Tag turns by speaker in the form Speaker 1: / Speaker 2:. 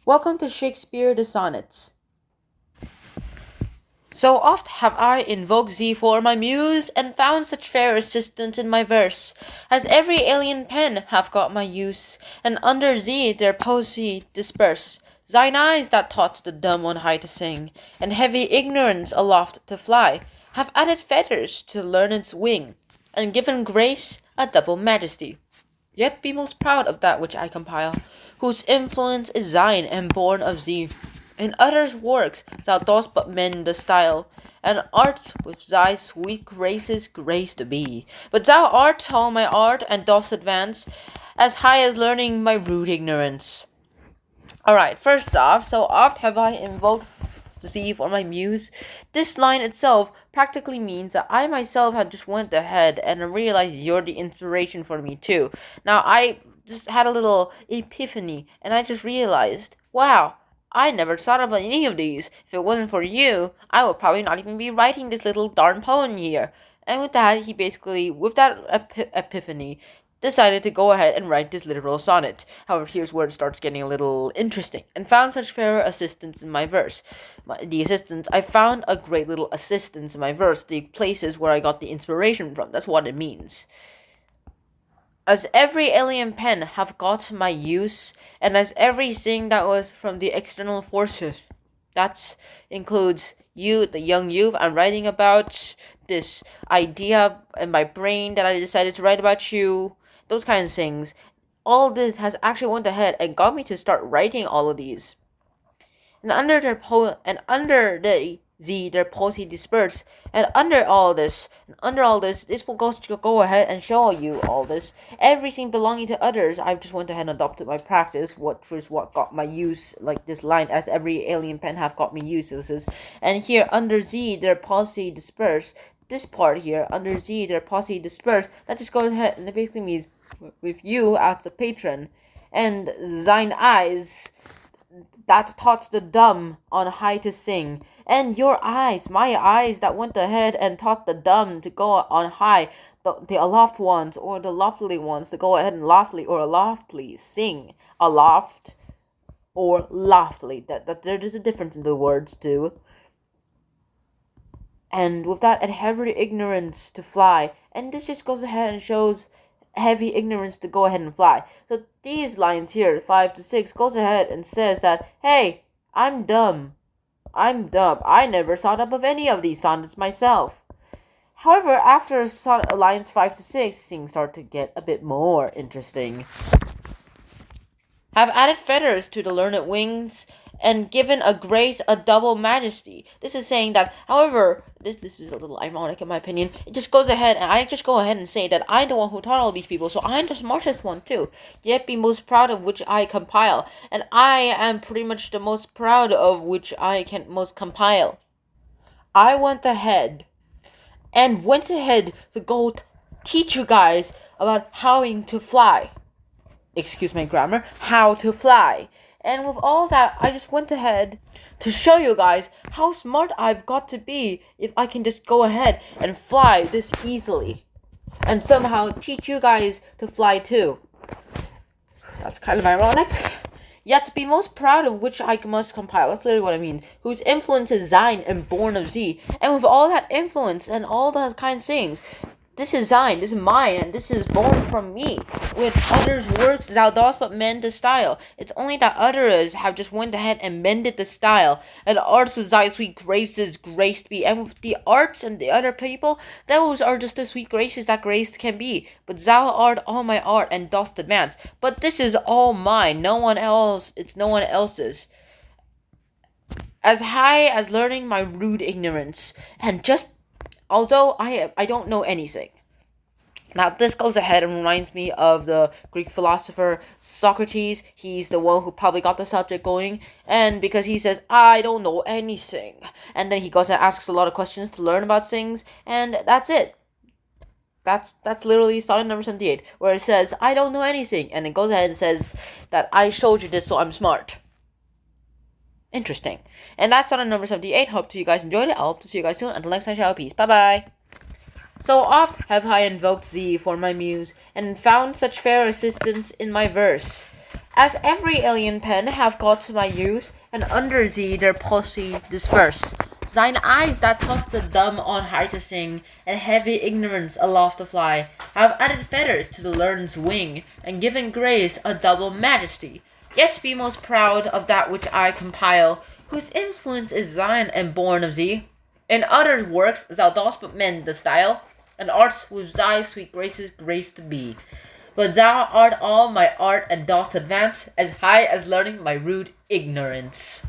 Speaker 1: Welcome to Shakespeare the Sonnets. So oft have I invoked thee for my muse, and found such fair assistance in my verse, as every alien pen hath got my use, and under thee their poesy disperse. Thine eyes that taught the dumb on high to sing, and heavy ignorance aloft to fly, have added feathers to learned's wing, and given grace a double majesty. Yet be most proud of that which I compile, whose influence is thine and born of thee. In others' works thou dost but mend the style, and art with thy sweet graces graced to be. But thou art all my art, and dost advance as high as learning my rude ignorance. Alright, first off, so oft have I invoked thee for my muse. This line itself practically means that I myself had just went ahead and realized you're the inspiration for me too. Now I just had a little epiphany, and I just realized, wow, I never thought about any of these. If it wasn't for you, I would probably not even be writing this little darn poem here. And with that, he basically, with that epiphany, decided to go ahead and write this literal sonnet. However, here's where it starts getting a little interesting. And found such fair assistance in my verse. I found a great little assistance in my verse, the places where I got the inspiration from. That's what it means. As every alien pen have got my use, and as everything that was from the external forces, that includes you, the young youth I'm writing about, this idea in my brain that I decided to write about you, those kinds of things. All this has actually went ahead and got me to start writing all of these. And under their their poesy dispersed, and under all this, this will go ahead and show you all this. Everything belonging to others, I've just went ahead and adopted my practice, which is what got my use, like this line, as every alien pen have got me use. This is, and here, under thee, their poesy dispersed. This part here, under thee, their poesy dispersed, that just goes ahead, and it basically means, with you as the patron, and thine eyes, that taught the dumb on high to sing, and your eyes, my eyes, that went ahead and taught the dumb to go on high, the aloft ones, or the loftly ones, to go ahead and loftly sing, aloft, or loftly, that there is a difference in the words too. And with that, and heavy ignorance to fly, and this just goes ahead and shows heavy ignorance to go ahead and fly. So these lines here, 5 to 6, goes ahead and says that, hey, I'm dumb. I never thought up of any of these sonnets myself. However, after lines 5 to 6, things start to get a bit more interesting. Have added feathers to the learned wings, and given a grace a double majesty. This is saying that, however, this is a little ironic in my opinion. It just goes ahead, and I just go ahead and say that I'm the one who taught all these people, so I'm the smartest one too. Yet be most proud of which I compile, and I am pretty much the most proud of which I can most compile. I went ahead to go teach you guys about how to fly. Excuse my grammar, how to fly. And with all that, I just went ahead to show you guys how smart I've got to be if I can just go ahead and fly this easily. And somehow teach you guys to fly too. That's kind of ironic. Yet to be most proud of which I must compile. That's literally what it means. Whose influence is thine and born of thee. And with all that influence and all those kind of things, this is thine, this is mine, and this is born from me. With others' works thou dost but mend the style. It's only that others have just went ahead and mended the style. And arts with thy sweet graces graced be. And with the arts and the other people, those are just the sweet graces that grace can be. But thou art all my art and dost advance. But this is all mine, no one else, it's no one else's. As high as learning my rude ignorance, and just although I don't know anything. Now, this goes ahead and reminds me of the Greek philosopher Socrates. He's the one who probably got the subject going, and because he says, I don't know anything. And then he goes and asks a lot of questions to learn about things, and that's it. That's literally sonnet number 78, where it says, I don't know anything, and it goes ahead and says that I showed you this so I'm smart. Interesting. And that's sonnet number 78. Hope you guys enjoyed it. I hope to see you guys soon. Until next time, ciao, peace. Bye-bye. So oft have I invoked thee for my muse, and found such fair assistance in my verse, as every alien pen have got my use, and under thee their palsy disperse. Thine eyes that taught the dumb on high to sing, and heavy ignorance aloft to fly, have added feathers to the learned's wing, and given grace a double majesty. Yet be most proud of that which I compile, whose influence is thine and born of thee. In other works thou dost but mend the style, and arts with thy sweet graces graced to be. But thou art all my art, and dost advance as high as learning my rude ignorance.